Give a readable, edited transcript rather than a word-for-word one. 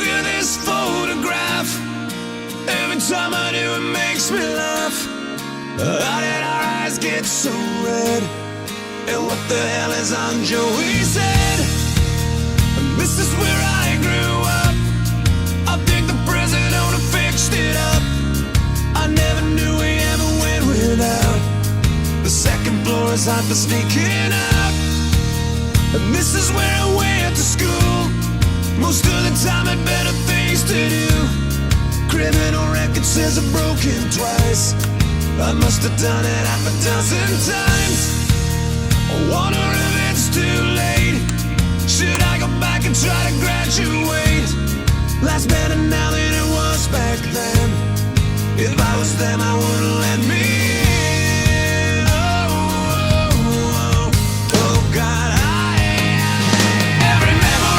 Look at this photograph. Every time I do, it makes me laugh. How did our eyes get so red? And what the hell is on Joey's head? And this is where I grew up. I think the president fixed it up. I never knew we ever went without. The second floor is hot for sneaking out. And this is where I went to school. Most of the time had better things to do. Criminal record says I've broken twice. I must have done it half a dozen times. I wonder if it's too late. Should I go back and try to graduate? Life's better now than it was back then. If I was them, I wouldn't